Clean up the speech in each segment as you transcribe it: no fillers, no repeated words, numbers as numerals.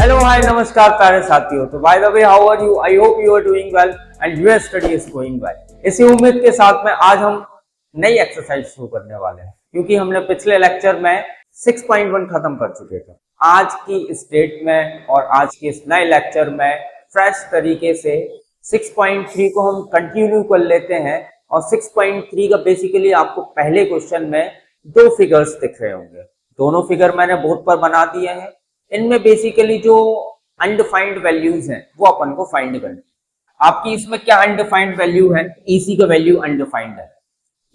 Hello hi नमस्कार प्यारे साथियों। तो by the way how are you? I hope you are doing well and your study is going well. इसी उम्मीद के साथ में आज हम नई एक्सरसाइज शुरू करने वाले हैं, क्योंकि हमने पिछले लेक्चर में 6.1 खत्म कर चुके थे। आज की इस डेट में और आज के इस नए लेक्चर में फ्रेश तरीके से 6.3 को हम कंटिन्यू कर लेते हैं। और 6.3 का बेसिकली आपको पहले क्वेश्चन में दो फिगर्स दिख रहे होंगे। दोनों फिगर मैंने बोर्ड पर बना दिए हैं। इनमें बेसिकली जो अनडिफाइंड वैल्यूज हैं वो अपन को फाइंड करनी है। आपकी इसमें क्या अनडिफाइंड वैल्यू है? ईसी का वैल्यू अनडिफाइंड है,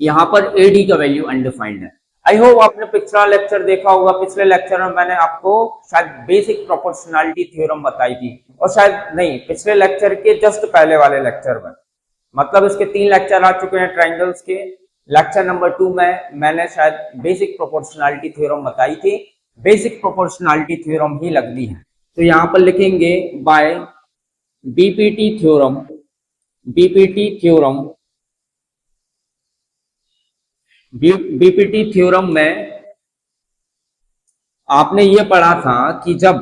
यहाँ पर एडी का वैल्यू अनडिफाइंड है। आई होप आपने पिछला लेक्चर देखा होगा। पिछले लेक्चर में मैंने आपको शायद बेसिक प्रोपोर्शनैलिटी थ्योरम बताई थी, और शायद नहीं, पिछले लेक्चर के जस्ट पहले वाले लेक्चर में, मतलब इसके 3 लेक्चर आ चुके हैं ट्राइंगल्स के। लेक्चर नंबर 2 में मैंने शायद बेसिक प्रोपोर्शनैलिटी थ्योरम बताई थी। बेसिक प्रोपोर्शनैलिटी थ्योरम ही लगती है, तो यहां पर लिखेंगे by BPT theorem. BPT theorem, BPT theorem में आपने ये पढ़ा था कि जब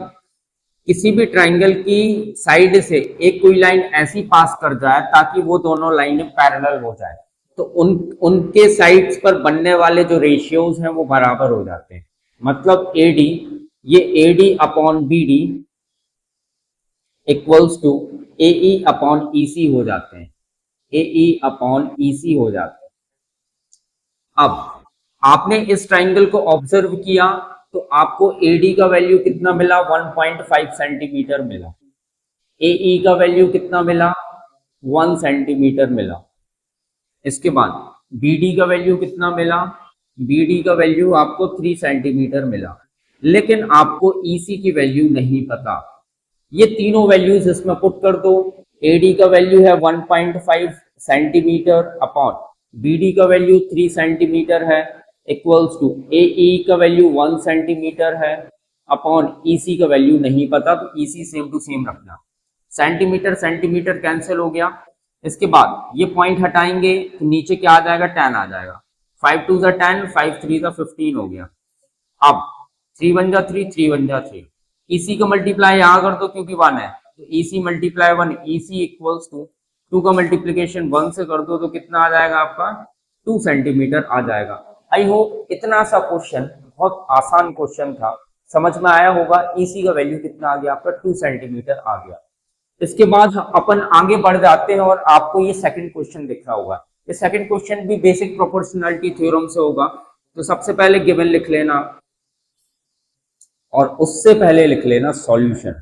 किसी भी ट्राइंगल की साइड से एक कोई लाइन ऐसी पास कर जाए ताकि वो दोनों लाइनें पैरेलल हो जाए, तो उनके साइड्स पर बनने वाले जो रेशियोज हैं वो बराबर हो जाते हैं। मतलब एडी, ये AD upon BD equals to AE upon EC हो जाते हैं। एई अपॉन ईसी हो जाते हैं। अब आपने इस ट्राइंगल को ऑब्जर्व किया तो आपको एडी का वैल्यू कितना मिला? 1.5 सेंटीमीटर मिला। एई का वैल्यू कितना मिला? 1 सेंटीमीटर मिला। इसके बाद बीडी का वैल्यू कितना मिला? बीडी का वैल्यू आपको 3 सेंटीमीटर मिला। लेकिन आपको ईसी की वैल्यू नहीं पता। ये तीनों वैल्यूज इसमें पुट कर दो। एडी का वैल्यू है 1.5 सेंटीमीटर अपॉन बीडी का वैल्यू 3 सेंटीमीटर है, इक्वल्स टू एई का वैल्यू 1 सेंटीमीटर है अपॉन ईसी का वैल्यू नहीं पता, तो ईसी सेम टू सेम रखना। सेंटीमीटर सेंटीमीटर कैंसिल हो गया। इसके बाद ये पॉइंट हटाएंगे तो नीचे क्या आ जाएगा? 10 आ जाएगा। 5 2 10, 5 3 15 हो गया। अब 3 1 3, 3 1 3। ईसी का मल्टीप्लाई यहाँ कर दो क्योंकि 1 है, तो EC multiply 1, EC equals to 2 का मल्टीप्लीकेशन 1 से कर दो तो कितना आ जाएगा आपका? 2 सेंटीमीटर आ जाएगा। आई होप इतना सा क्वेश्चन, बहुत आसान क्वेश्चन था, समझ में आया होगा। ईसी का वैल्यू कितना आ गया आपका? 2 सेंटीमीटर आ गया। इसके बाद अपन आगे बढ़ जाते हैं और आपको ये सेकंड क्वेश्चन दिख रहा होगा। ये सेकंड क्वेश्चन भी बेसिक प्रोपोर्शनैलिटी थ्योरम से होगा। तो सबसे पहले गिवन लिख लेना और उससे पहले लिख लेना सॉल्यूशन।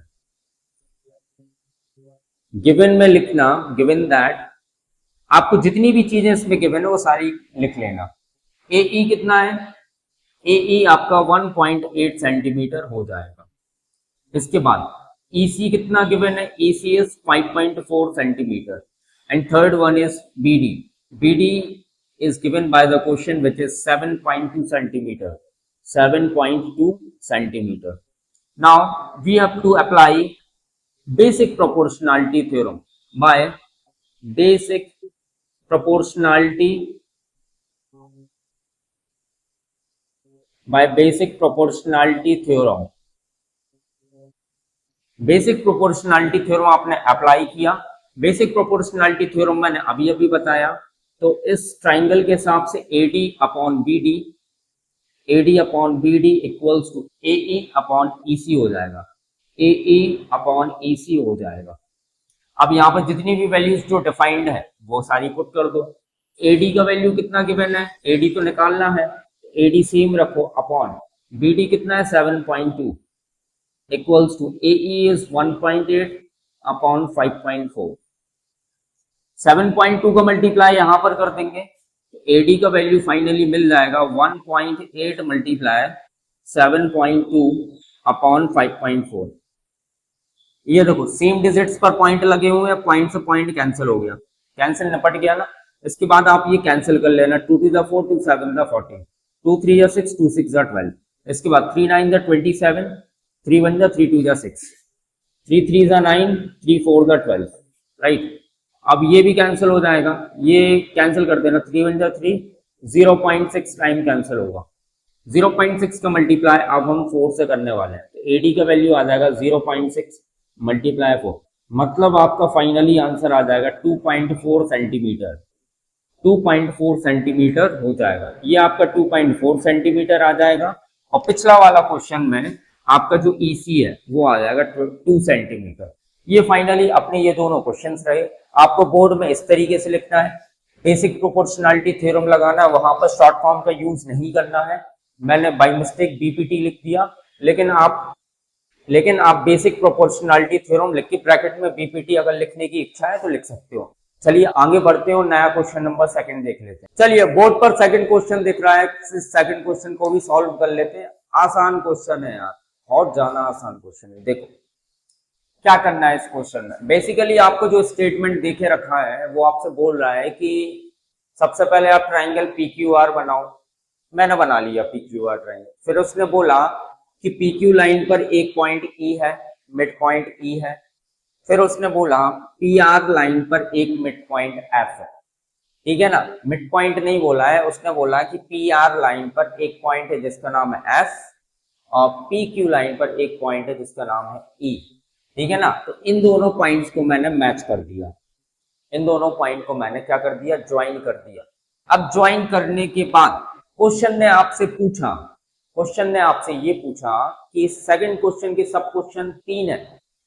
गिवन में लिखना, गिवन दैट, आपको जितनी भी चीजें इसमें गिवन है वो सारी लिख लेना। एई कितना है? एई आपका 1.8 सेंटीमीटर हो जाएगा। इसके बाद ईसी कितना गिवन है? EC is 5.4 centimetre and third one is BD. BD is given by the question which is 7.2 centimeter. 7.2 centimeter. Now we have to apply basic proportionality theorem by basic proportionality theorem. Basic proportionality theorem आपने apply किया। Basic proportionality theorem मैंने अभी अभी बताया। तो इस triangle के हिसाब से AD upon BD equals to AE upon EC हो जाएगा। AE अपॉन EC हो जाएगा। अब यहाँ पर जितनी भी वैल्यूज जो डिफाइंड है वो सारी पुट कर दो। AD का वैल्यू कितना गिवन है? AD तो निकालना है, AD सेम रखो अपॉन BD कितना है? 7.2 equals to AE is 1.8 upon 5.4। 7.2 का मल्टीप्लाई यहां पर कर देंगे तो एडी का वैल्यू फाइनली मिल जाएगा 1.8 मल्टीप्लाई 7.2 अपॉन 5.4। ये देखो सेम डिजिट्स पर पॉइंट लगे हुए हैं, पॉइंट से पॉइंट कैंसिल हो गया, कैंसिल निपट गया ना। इसके बाद आप ये कैंसिल कर लेना। 2 2 4, 2 7 14, 2 3 6, 2 6 12। इसके बाद 3 9 27, 3 1 3 2 6, 3 3 9, 3 4 12, राइट। अब ये भी कैंसिल हो जाएगा, ये कैंसिल कर देना। 3 1 3, 0.6 टाइम कैंसिल होगा। 0.6 का मल्टीप्लाई अब हम 4 से करने वाले हैं, तो AD का वैल्यू आ जाएगा 0.6 मल्टीप्लाई 4, मतलब आपका फाइनली आंसर आ जाएगा 2.4 सेंटीमीटर। 2.4 सेंटीमीटर हो जाएगा, ये आपका 2.4 सेंटीमीटर आ जाएगा। और पिछला वाला क्वेश्चन में आपका जो EC है वो आ जाएगा 2 सेंटीमीटर। ये फाइनली अपने ये दोनों क्वेश्चंस रहे। आपको बोर्ड में इस तरीके से लिखना है, बेसिक प्रोपोर्शनलिटी थ्योरम लगाना है, वहां पर शॉर्ट फॉर्म का यूज नहीं करना है। मैंने बाय मिस्टेक BPT लिख दिया, लेकिन आप बेसिक प्रोपोर्शनलिटी थ्योरम लिख के ब्रैकेट में BPT अगर लिखने की इच्छा है तो लिख सकते हो। चलिए आगे बढ़ते हो, नया क्वेश्चन नंबर सेकंड देख लेते हैं। चलिए बोर्ड पर सेकंड क्वेश्चन दिख रहा है, सेकंड क्वेश्चन को भी सॉल्व कर लेते हैं। आसान क्वेश्चन है यार, बहुत ज्यादा आसान क्वेश्चन है। देखो क्या करना है इस क्वेश्चन में, बेसिकली आपको जो स्टेटमेंट देखे रखा है वो आपसे बोल रहा है कि सबसे पहले आप ट्राइंगल PQR बनाओ। मैंने बना लिया PQR ट्राइंगल। फिर उसने बोला कि PQ लाइन पर एक पॉइंट E है, मिड पॉइंट E है। फिर उसने बोला PR लाइन पर एक मिड पॉइंट F है, ठीक है ना। मिड पॉइंट नहीं बोला है, उसने बोला कि PR लाइन पर एक पॉइंट है जिसका नाम है F, और PQ लाइन पर एक पॉइंट है जिसका नाम है E, ठीक है ना। तो इन दोनों पॉइंट्स को मैंने मैच कर दिया, इन दोनों पॉइंट को मैंने क्या कर दिया, ज्वाइन कर दिया। अब ज्वाइन करने के बाद क्वेश्चन ने आपसे पूछा, क्वेश्चन ने आपसे ये पूछा कि सेकंड क्वेश्चन के सब क्वेश्चन 3 है,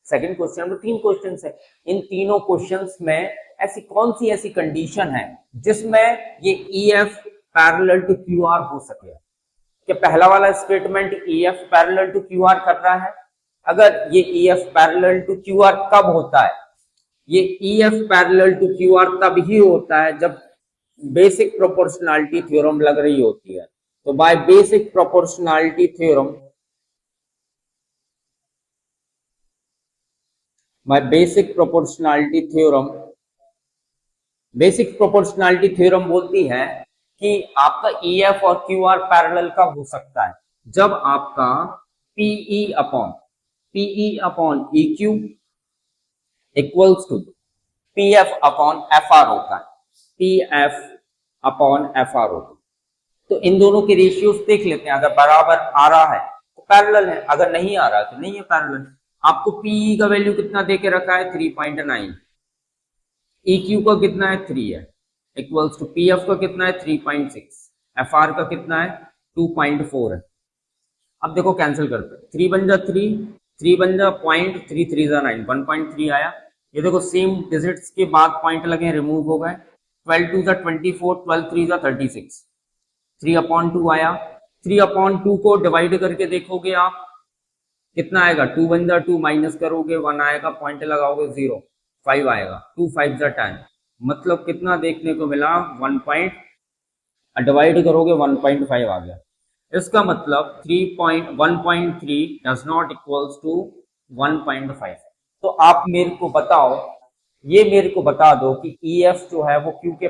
सेकंड क्वेश्चन में 3 क्वेश्चंस है, इन तीनों क्वेश्चंस में ऐसी कौन सी ऐसी कंडीशन है जिसमें ये EF पैरेलल टू QR हो सके। कि पहला वाला statement EF parallel to QR कर रहा है। अगर ये EF पैरेलल टू QR कब होता है, ये EF पैरेलल टू QR तब ही होता है जब बेसिक प्रोपोर्शनलिटी थ्योरम लग रही होती है। तो by basic proportionality theorem, basic proportionality theorem बोलती है कि आपका EF और QR पैरेलल कब हो सकता है, जब आपका PE upon EQ equals to PF upon FR होता है, PF अपॉन FR होता है। तो इन दोनों के रेशियोज देख लेते हैं, अगर बराबर आ रहा है तो पैरेलल है, अगर नहीं आ रहा है तो नहीं है पैरेलल। आपको PE का वैल्यू कितना देके रखा है, 3.9, EQ का कितना है 3 है, इक्वल्स टू PF का कितना है 3.6, FR का कितना है 2.4 है। अब देखो कैंसिल करते हैं, 3 बन जा 3 बन जा पॉइंट, 3 3 जा 9, 1.3 आया। ये देखो सेम डिजिट्स के बाद पॉइंट लगे, रिमूव हो गए। 12 2 जा 24, 12 3 जा 36, 3/2 आया। 3/2 को डिवाइड करके देखोगे आप कितना आएगा, 2 बन जा 2, माइनस करोगे 1 आएगा, पॉइंट लगाओगे 0, 5 आएगा, 2 5 जा 10, मतलब कितना देखने को मिला 1 पॉइंट, डिवाइड करोगे 1.5 आ गया। इसका मतलब 1.3 डज नॉट इक्वल्स टू 1.5। तो आप मेरे को बताओ, ये मेरे को बता दो कि EF जो है वो QR के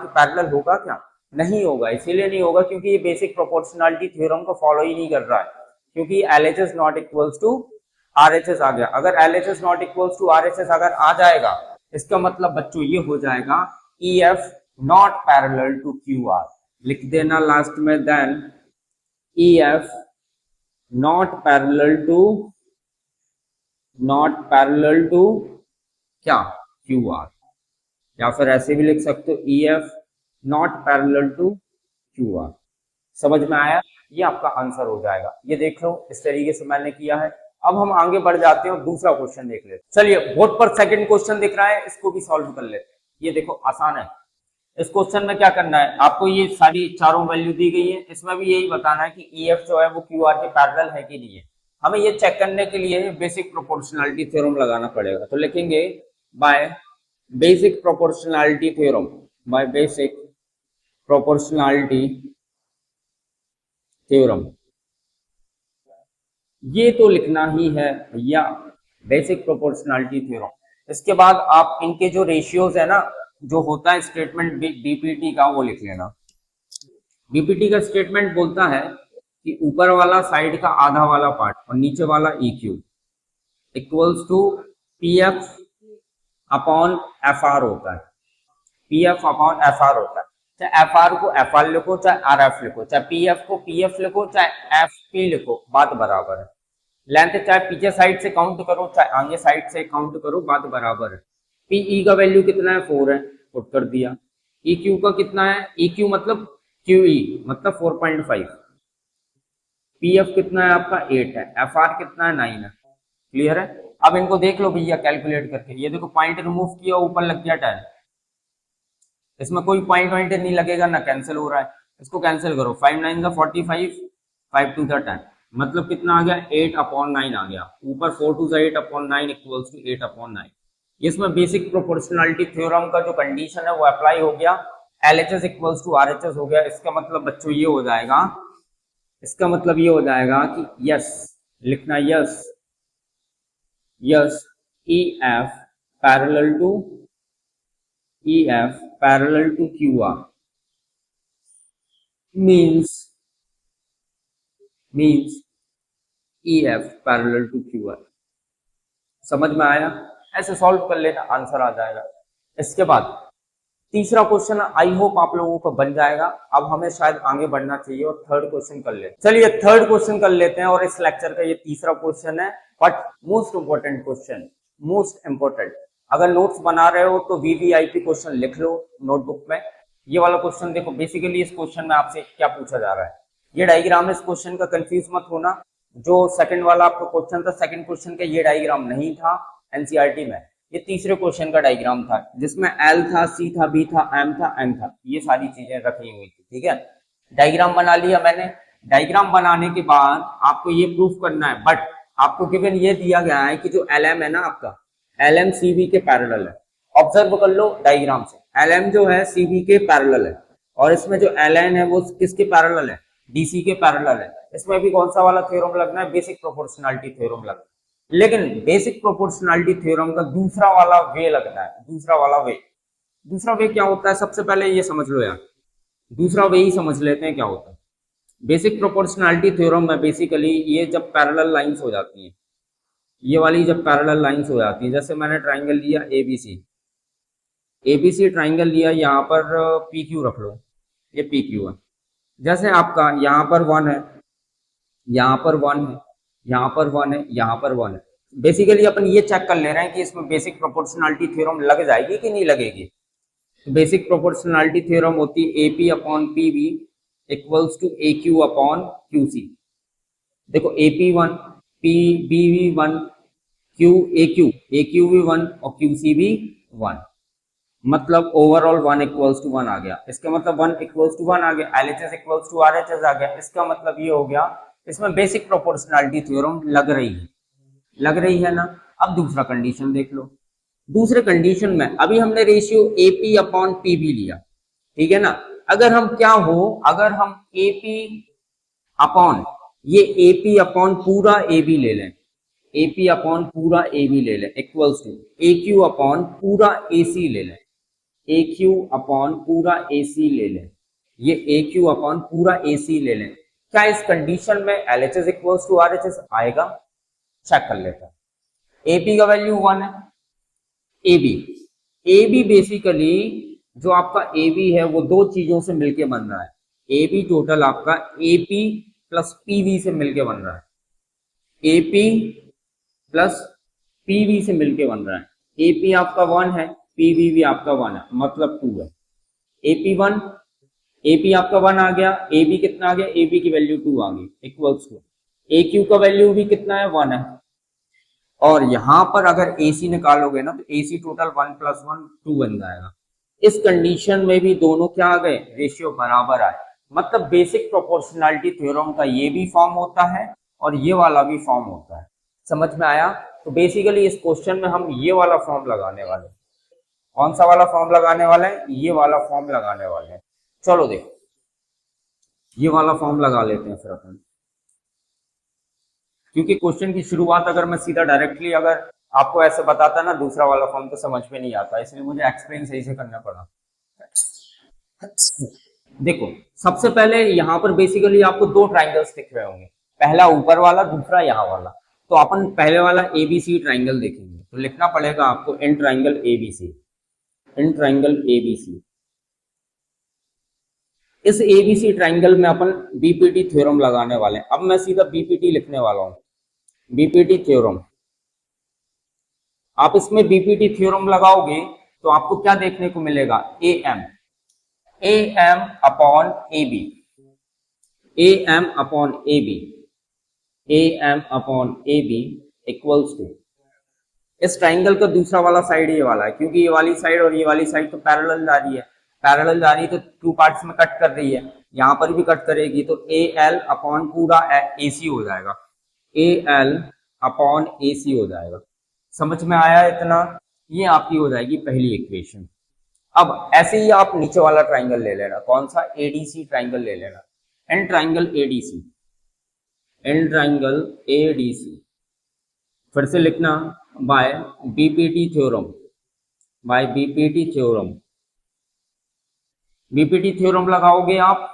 पैरेलल होगा क्या, नहीं होगा। इसीलिए नहीं होगा क्योंकि ये बेसिक प्रोपोर्शनलिटी थ्योरम को फॉलो ही नहीं कर रहा है, क्योंकि LHS not equals to RHS आ गया। अगर LHS not equals to RHS अगर आ जाएगा, इसका मतलब बच्चों ये हो जाएगा EF not parallel to QR। लिख देना लास्ट में, then EF not parallel to क्या, QR। या फिर ऐसे भी लिख सकते हो EF not parallel to QR। समझ में आया, ये आपका आंसर हो जाएगा। ये देख लो इस तरीके से मैंने किया है। अब हम आगे बढ़ जाते हैं, दूसरा क्वेश्चन देख लेते हैं। चलिए बोर्ड पर सेकंड क्वेश्चन दिख रहा है, इसको भी सॉल्व कर लेते हैं। ये देखो आसान है। इस क्वेश्चन में क्या करना है, आपको ये सारी चारों वैल्यू दी गई है, इसमें भी यही बताना है कि EF जो है वो QR के पैरेलल है कि नहीं है। हमें ये चेक करने के लिए बेसिक प्रोपोर्शनलिटी थ्योरम लगाना पड़ेगा। तो लिखेंगे by basic proportionality theorem, by basic proportionality theorem, ये तो लिखना ही है भैया, बेसिक प्रोपोर्शनलिटी थ्योरम। इसके बाद आप इनके जो रेशियोज है ना, जो होता है स्टेटमेंट BPT का, वो लिख लेना। BPT का स्टेटमेंट बोलता है कि ऊपर वाला साइड का आधा वाला पार्ट और नीचे वाला EQ equals to PF upon FR होता है, PF अपॉन FR होता है। चाहे एफ आर को एफ आर लिखो, चाहे आर एफ लिखो, चाहे पी एफ को पी एफ लिखो, चाहे एफ पी लिखो, बात बराबर है। लेंथ चाहे पीछे साइड से काउंट करो, चाहे आगे साइड से काउंट करो, बात बराबर है। पीई का वैल्यू कितना है, 4 है, पुट कर दिया। ई क्यू का कितना है, ई क्यू मतलब क्यूई मतलब 4.5। पी एफ कितना है आपका, 8 है। एफ आर कितना है, 9 है। क्लियर है। अब इनको देख लो भैया कैलकुलेट करके, ये देखो पॉइंट रिमूव किया, ऊपर लग गया 10। इसमें कोई पॉइंट वॉइंट नहीं लगेगा ना, कैंसिल हो रहा है। इसको कैंसिल करो, 5 9 का 45, 5 2 का 10, मतलब कितना आ गया, 8/9 आ गया। ऊपर 4 2 का 8/9 इक्वल्स टू 8/9। इसमें बेसिक प्रोपोर्शनलिटी थ्योरम का जो कंडीशन है वो अप्लाई हो गया, LHS इक्वल्स टू RHS हो गया। इसका मतलब बच्चों ये हो जाएगा, इसका मतलब ये हो जाएगा कि यस लिखना, yes yes EF parallel to EF parallel to QR means EF parallel to QR। समझ में आया? ऐसे सॉल्व कर लेना, आंसर आ जाएगा। इसके बाद तीसरा क्वेश्चन आई होप आप लोगों को बन जाएगा। अब हमें शायद आगे बढ़ना चाहिए और थर्ड क्वेश्चन कर लेते हैं। चलिए थर्ड क्वेश्चन कर लेते हैं, और इस लेक्चर का ये तीसरा क्वेश्चन है, but most important question, most important. अगर नोट्स बना रहे हो तो VVIP क्वेश्चन लिख लो नोटबुक में। ये वाला क्वेश्चन देखो, बेसिकली इस क्वेश्चन में आपसे क्या पूछा जा रहा है, ये डायग्राम, इस क्वेश्चन का कंफ्यूज मत होना। जो सेकंड वाला आपका क्वेश्चन था, सेकंड क्वेश्चन का ये डायग्राम नहीं था एनसीईआरटी में, ये तीसरे क्वेश्चन का डायग्राम था, जिसमें L था, C था, B था, M था, N था, ये सारी चीजें रखी हुई थी। ठीक है, डायग्राम बना लिया मैंने। डायग्राम बनाने के बाद आपको ये प्रूफ करना है, बट आपको गिवन ये दिया गया है कि जो LM है ना आपका, LM CV के पैरेलल है। ऑब्जर्व कर लो डायग्राम से, LM जो है CV के पैरेलल है, और इसमें जो LN है वो किसके पैरेलल है, DC के पैरेलल है। इसमें भी कौन सा वाला थ्योरम लगना है, बेसिक प्रोपोर्शनलिटी थ्योरम लगना है। लेकिन बेसिक प्रोपोर्शनलिटी थ्योरम का दूसरा वाला वे लगना है, दूसरा वाला वे। दूसरा वे क्या होता है, सबसे पहले ये समझ लो यार, दूसरा वे ही समझ लेते हैं क्या होता है। बेसिक प्रोपोर्शनलिटी थ्योरम में बेसिकली ये जब पैरेलल लाइंस हो जाती हैं, ये वाली जब पैरेलल लाइंस हो जाती है, जैसे मैंने ट्राइंगल लिया एबीसी ट्राइंगल लिया, यहाँ पर PQ रख लो, ये PQ है। जैसे आपका यहाँ पर 1 है, यहाँ पर 1 है, यहाँ पर 1 है, यहाँ पर 1 है। बेसिकली अपन ये चेक कर ले रहे हैं कि इसमें बेसिक प्रोपोर्शनलिटी थ्योरम लग जाएगी कि नहीं लगेगी। तो बेसिक प्रोपोर्शनलिटी थ्योरम होती है AP/PB इक्वल्स टू AQ/QC। देखो AP1, PB1, AQ भी 1 और QC भी 1, मतलब ओवरऑल 1 इक्वल्स टू 1 आ गया। इसका मतलब 1 इक्वल्स टू 1 आ गया, LHS इक्वल्स टू RHS आ गया। इसका मतलब ये हो गया इसमें बेसिक प्रोपोर्शनलिटी थ्योरम लग रही है ना। अब दूसरा कंडीशन देख लो। दूसरे कंडीशन में अभी हमने रेशियो AP/PB लिया, ठीक है ना। अगर हम अगर हम ये AP पूरा AB ले लें, पूरा AB ले लें इक्वल्स टू AQ पूरा AC ले लें, पूरा AC ले लें, ये पूरा AC ले लें, क्या इस कंडीशन में LHS इक्वल्स टू RHS आएगा? चेक कर लेते हैं। AP का वैल्यू 1 है। AB बेसिकली जो आपका AB है वो दो चीजों से मिलके बन रहा है। AB टोटल आपका AP प्लस PV से मिलके बन रहा है, AP प्लस PV से मिलके बन रहा है। AP आपका 1 है, PV भी आपका 1 है, मतलब 2 है। AP आपका 1 आ गया, AB कितना आ गया, AB की वैल्यू 2 आ गई इक्वल्स टू AQ का वैल्यू भी कितना है, 1 है। और यहां पर अगर AC निकालोगे ना तो AC टोटल 1 प्लस 1 2 बन जाएगा। इस कंडीशन में भी दोनों क्या आ गए, रेशियो बराबर आए। मतलब बेसिक प्रोपोर्शनलिटी थ्योरम का ये भी फॉर्म होता है और ये वाला भी फॉर्म होता है। समझ में आया? तो बेसिकली इस क्वेश्चन में हम ये वाला फॉर्म लगाने वाले हैं। कौन सा वाला फॉर्म लगाने वाले हैं? ये वाला फॉर्म लगाने वाले हैं। चलो देखो, ये वाला फॉर्म लगा लेते हैं फिर अपन, क्योंकि क्वेश्चन की शुरुआत अगर मैं सीधा डायरेक्टली अगर आपको ऐसे बताता ना दूसरा वाला फॉर्म तो समझ में नहीं आता, इसलिए मुझे एक्सप्लेन सही से करना पड़ा। देखो सबसे पहले यहाँ पर बेसिकली आपको दो ट्राइंगल्स दिख रहे होंगे, पहला ऊपर वाला, दूसरा यहाँ वाला। तो अपन पहले वाला ABC ट्राइंगल देखेंगे, तो लिखना पड़ेगा आपको इन ट्राइंगल ABC, इस एबीसी ट्राइंगल में अपन बीपीटी थ्योरम लगाने वाले हैं। अब मैं सीधा बीपीटी लिखने वाला हूं, बीपीटी थ्योरम। आप इसमें बीपीटी थ्योरम लगाओगे तो आपको क्या देखने को मिलेगा, A M upon A B, A M upon A B, A M upon A B equals to, इस ट्राइंगल का दूसरा वाला साइड ये वाला है, क्योंकि ये वाली साइड और ये वाली साइड तो पैरेलल जा रही है, पैरेलल जा रही है तो टू पार्ट्स में कट कर रही है, यहां पर भी कट करेगी तो ए एल अपॉन पूरा ए सी हो जाएगा, ए एल अपॉन ए सी हो जाएगा। समझ में आया इतना? ये आपकी हो जाएगी पहली इक्वेशन। अब ऐसे ही आप नीचे वाला ट्राइंगल ले लेना, कौन सा, एडीसी ट्राइंगल ले लेना, in triangle ADC, in triangle ADC. फिर से लिखना by BPT theorem, by BPT theorem. BPT theorem लगाओगे आप।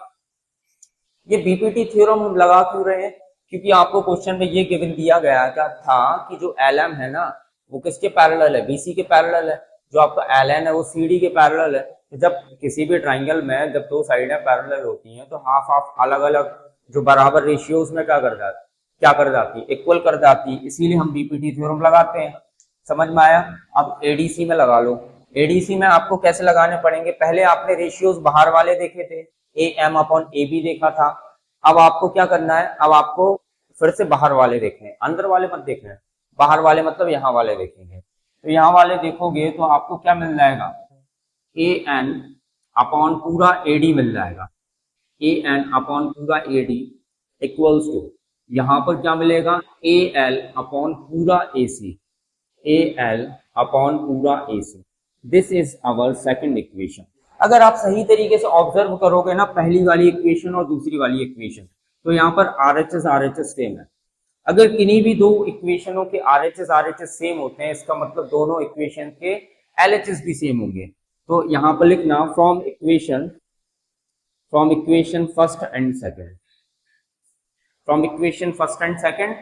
ये बीपीटी थ्योरम लगा क्यों रहे हैं, क्योंकि आपको क्वेश्चन में ये गिवन दिया गया क्या था कि जो एलएम है ना वो किसके पैरेलल है, बीसी के पैरेलल है, जो आपका एलएन है वो सीडी के पैरेलल है। तो जब किसी भी ट्राइंगल में जब दो साइडें पैरेलल होती हैं तो हाफ हाफ अलग अलग जो बराबर रेशियो उसमें क्या कर जाती है, इक्वल कर जाती है, इसीलिए हम बीपीटी थ्योरम लगाते हैं। समझ में आया? अब एडीसी में लगा लो। एडीसी में आपको कैसे लगाने पड़ेंगे, पहले आपने रेशियोज बाहर वाले देखे थे, A M upon A B देखा था। अब आपको क्या करना है, अब आपको फिर से बाहर वाले देखने, अंदर वाले मत देखने, बाहर वाले मतलब यहाँ वाले देखेंगे। तो यहाँ वाले देखोगे तो आपको क्या मिल जाएगा, ए एन अपॉन पूरा एडी मिल जाएगा, ए एन अपॉन पूरा एडी इक्वल्स टू, यहाँ पर क्या मिलेगा, ए एल अपॉन पूरा A C, A L upon पूरा A C. This is our second equation. अगर आप सही तरीके से ऑब्जर्व करोगे ना पहली वाली इक्वेशन और दूसरी वाली इक्वेशन, तो यहाँ पर आरएचएस सेम है। अगर किन्हीं भी दो इक्वेशनों के आरएचएस सेम होते हैं, इसका मतलब दोनों इक्वेशन के एलएचएस भी सेम होंगे। तो यहाँ पर लिखना from equation first and second, from equation first and second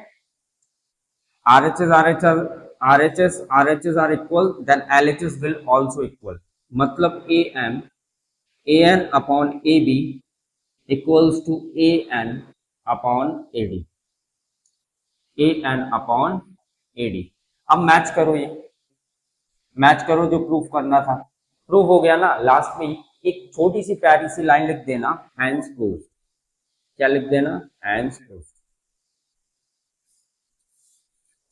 RHS are equal, then LHS will also equal. मतलब AN upon AB equals to AN upon AD, AN upon AD। अब match करो, ये match करो जो proof करना था, proof हो गया ना। लास्ट में एक छोटी सी प्यारी सी लाइन लिख देना, हैंस प्रूफ। क्या लिख देना, हैंस प्रूफ।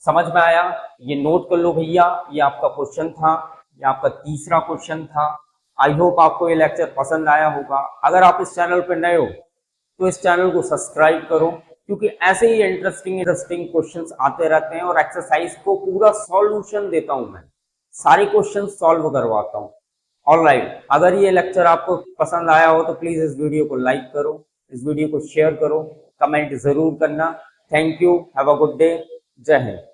समझ में आया? ये नोट कर लो भैया, ये आपका क्वेश्चन था, ये आपका तीसरा क्वेश्चन था। आई होप आपको ये लेक्चर पसंद आया होगा। अगर आप इस चैनल पर नए हो तो इस चैनल को सब्सक्राइब करो, क्योंकि ऐसे ही इंटरेस्टिंग क्वेश्चंस आते रहते हैं और एक्सरसाइज को पूरा सॉल्यूशन देता हूं मैं, सारे क्वेश्चन सॉल्व करवाता हूं। ऑलराइट, अगर ये लेक्चर आपको पसंद आया हो तो प्लीज इस वीडियो को लाइक करो, इस वीडियो को शेयर करो, कमेंट जरूर करना। Thank you, have a good day, जय हिंद।